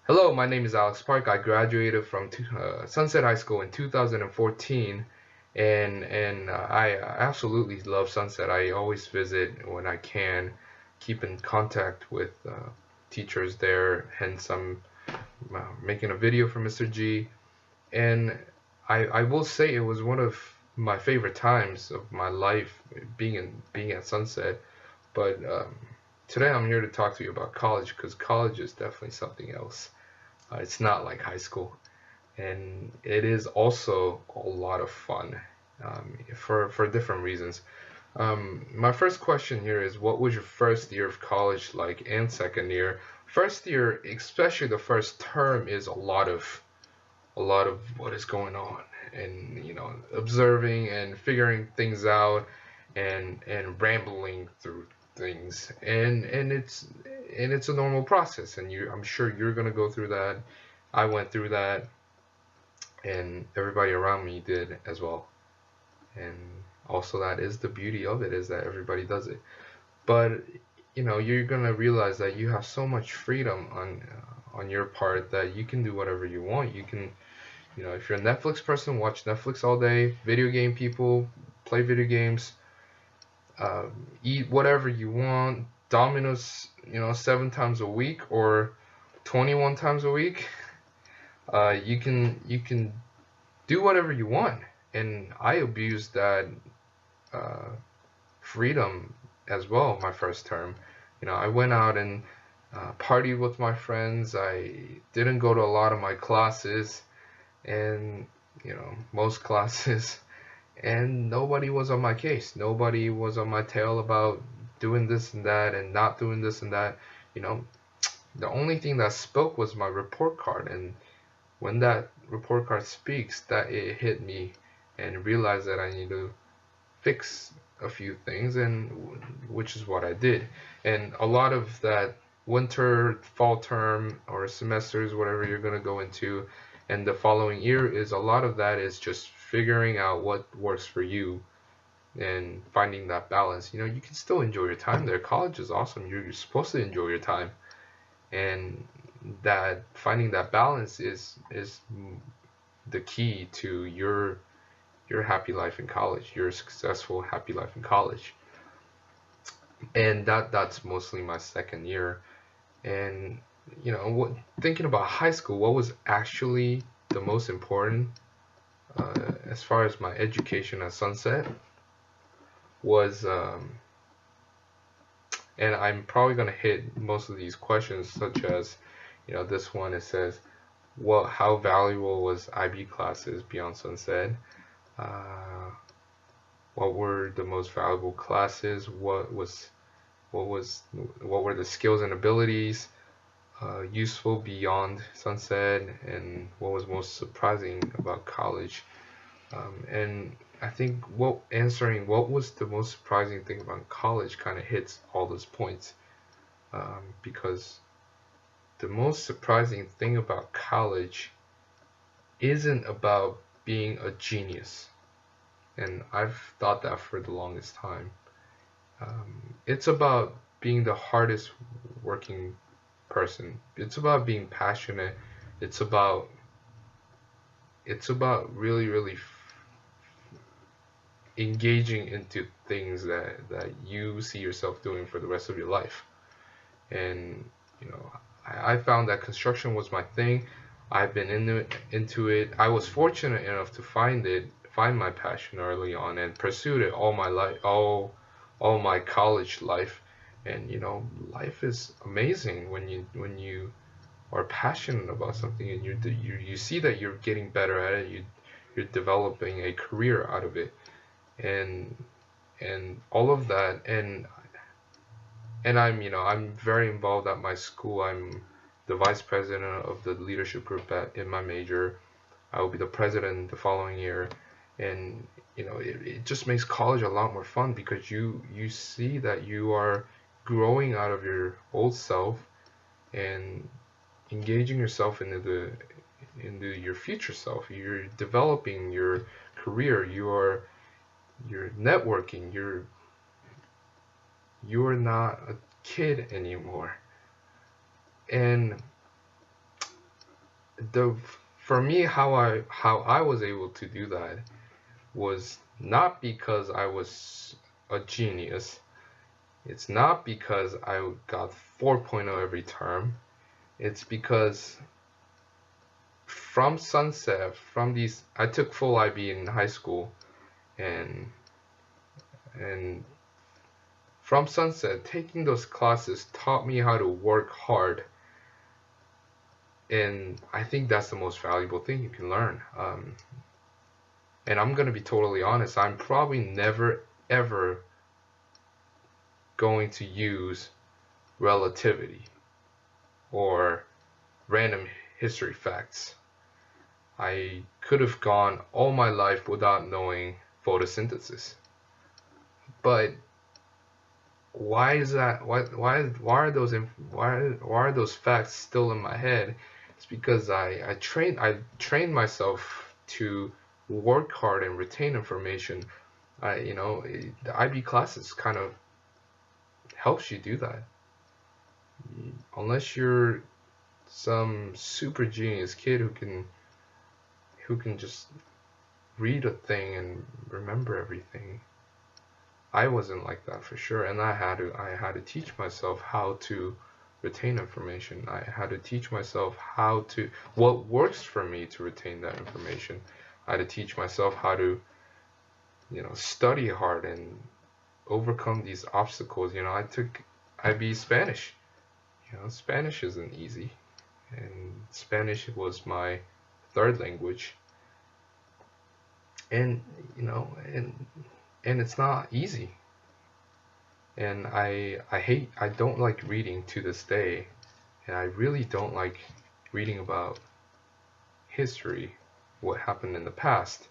Hello, my name is Alex Park. I graduated from Sunset High School in 2014, and I absolutely love Sunset. I always visit when I can, keep in contact with teachers there. Hence, I'm making a video for Mr. G, and I will say it was one of my favorite times of my life being at Sunset. But today I'm here to talk to you about college because college is definitely something else. It's not like high school, and it is also a lot of fun for different reasons. My first question here is, what was your first year of college like, and second year? First year, especially the first term, is a lot of what is going on, and observing and figuring things out, and rambling through things, and it's a normal process, and I'm sure you're gonna go through that. I went through that, and everybody around me did as well. And also, that is the beauty of it, is that everybody does it. But you're gonna realize that you have so much freedom on your part, that you can do whatever you want. You can, if you're a Netflix person, watch Netflix all day. Video game people, play video games. Eat whatever you want. Domino's, 7 times a week or 21 times a week. You can do whatever you want, and I abused that uh, freedom as well. My first term, I went out and partied with my friends. I didn't go to a lot of my classes, and most classes, and nobody was on my case. Nobody was on my tail about doing this and that and not doing this and that. You know, the only thing that spoke was my report card, and when that report card speaks, that it hit me and realized that I need to fix a few things, and which is what I did. And a lot of that winter, fall term, or semesters, whatever you're going to go into, and the following year, is a lot of that is just figuring out what works for you and finding that balance. You can still enjoy your time there. College is awesome. You're supposed to enjoy your time, and that finding that balance is the key to your happy life in college, your successful happy life in college. And that's mostly my second year. And thinking about high school, what was actually the most important, as far as my education at Sunset, was and I'm probably going to hit most of these questions, such as, this one, it says, well, how valuable was IB classes beyond Sunset? Uh, what were the most valuable classes? What were the skills and abilities useful beyond Sunset? And what was most surprising about college? And I think answering what was the most surprising thing about college kind of hits all those points, because the most surprising thing about college isn't about being a genius, and I've thought that for the longest time. It's about being the hardest working person. It's about being passionate. It's about really, really engaging into things that you see yourself doing for the rest of your life. And I found that construction was my thing. I've been into it. I was fortunate enough to find my passion early on, and pursued it all my life, all my college life. And life is amazing when you are passionate about something, and you see that you're getting better at it. You're developing a career out of it, and all of that. And I'm very involved at my school. I'm the vice president of the leadership group in my major. I will be the president the following year. And it just makes college a lot more fun, because you see that you are growing out of your old self, and engaging yourself into your future self. You're developing your career. You're networking. You're not a kid anymore. And the for me, how I was able to do that was not because I was a genius. It's not because I got 4.0 every term. It's because from Sunset, from these, I took full IB in high school, and and from Sunset, taking those classes taught me how to work hard, and I think that's the most valuable thing you can learn. And I'm gonna be totally honest, I'm probably never ever going to use relativity or random history facts. I could have gone all my life without knowing photosynthesis. But why is that? Why are those facts still in my head? It's because I trained myself to work hard and retain information. The IB classes kind of helps you do that. Unless you're some super genius kid who can just read a thing and remember everything. I wasn't like that for sure, and I had to teach myself how to retain information. I had to teach myself what works for me to retain that information. I had to teach myself how to, study hard and overcome these obstacles. I took IB Spanish. Spanish isn't easy, and Spanish was my third language, and you know, and it's not easy. And I don't like reading to this day, and I really don't like reading about history, what happened in the past.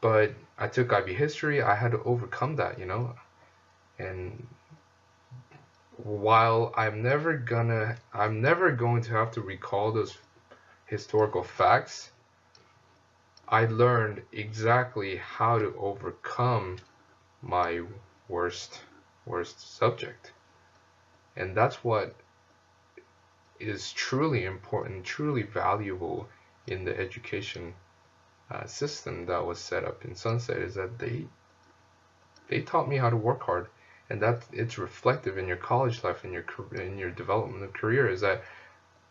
But I took IB history, I had to overcome that. And while I'm never going to have to recall those historical facts, I learned exactly how to overcome my worst subject. And that's what is truly important, truly valuable in the education system that was set up in Sunset, is that they taught me how to work hard, and that it's reflective in your college life, in your development of career. Is that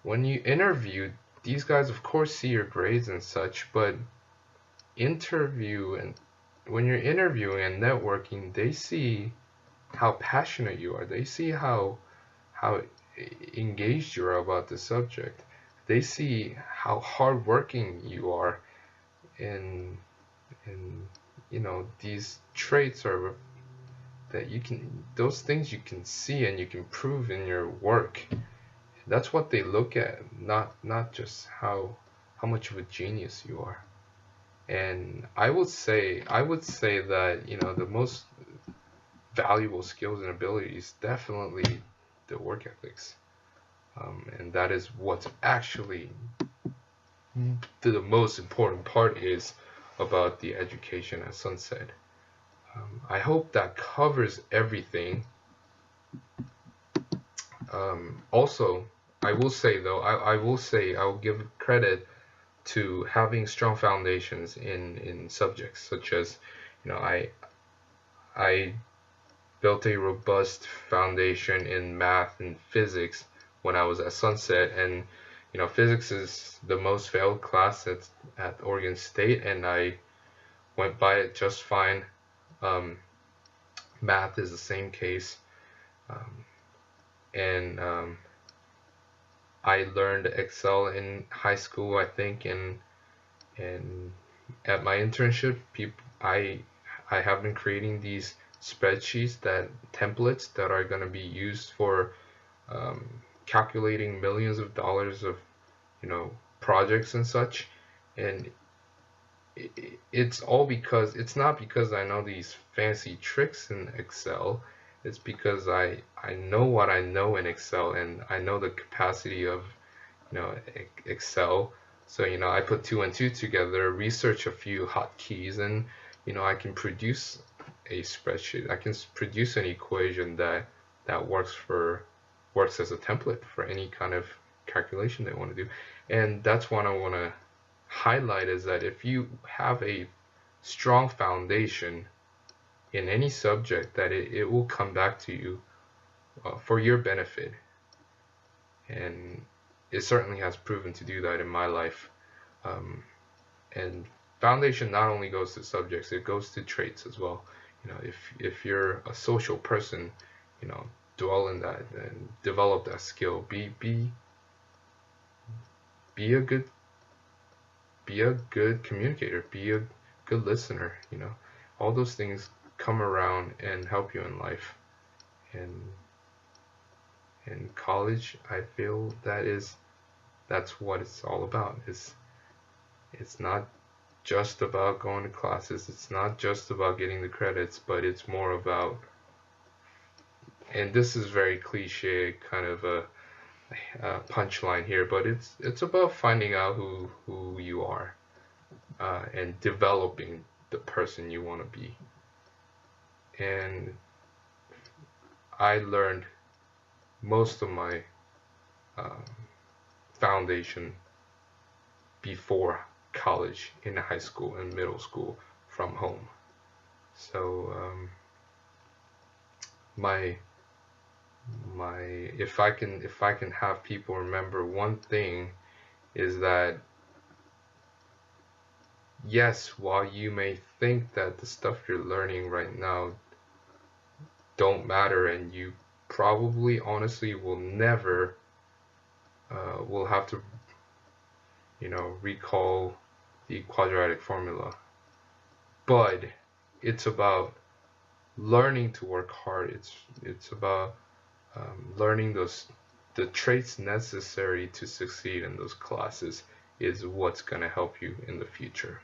when you interview, these guys of course see your grades and such, but interview and when you're interviewing and networking, they see how passionate you are. They see how engaged you are about the subject. They see how hardworking you are, and these traits are those things you can see and you can prove in your work. That's what they look at, not just how much of a genius you are. And I would say that the most valuable skills and abilities definitely the work ethics, and that is what's actually the most important part is about the education at Sunset. I hope that covers everything. Also, I will say though, I will give credit to having strong foundations in subjects such as, I built a robust foundation in math and physics when I was at Sunset, and physics is the most failed class at Oregon State, and I went by it just fine. Um, Math is the same case, um, and I learned Excel in high school, I think, and at my internship, I have been creating these spreadsheets, templates that are going to be used for calculating millions of dollars of projects and such. And it's not because I know these fancy tricks in Excel. It's because I know what I know in Excel, and I know the capacity of Excel. So I put two and two together, research a few hotkeys, and I can produce a spreadsheet. I can produce an equation that works as a template for any kind of calculation they want to do. And that's what I want to highlight, is that if you have a strong foundation in any subject, that it will come back to you for your benefit. And it certainly has proven to do that in my life. And foundation not only goes to subjects, it goes to traits as well. You know, if you're a social person, you know, dwell in that and develop that skill. Be a good communicator. Be a good listener. You know, all those things come around and help you in life. And in college, I feel that's what it's all about. It's not just about going to classes. It's not just about getting the credits, but it's more about, and this is very cliche, kind of a punchline here, but it's about finding out who you are, and developing the person you want to be. And I learned most of my foundation before college, in high school and middle school, from home. So if I can have people remember one thing, is that yes, while you may think that the stuff you're learning right now don't matter, and you probably honestly will never will have to, you know, recall the quadratic formula, but it's about learning to work hard. It's about learning the traits necessary to succeed in those classes, is what's going to help you in the future.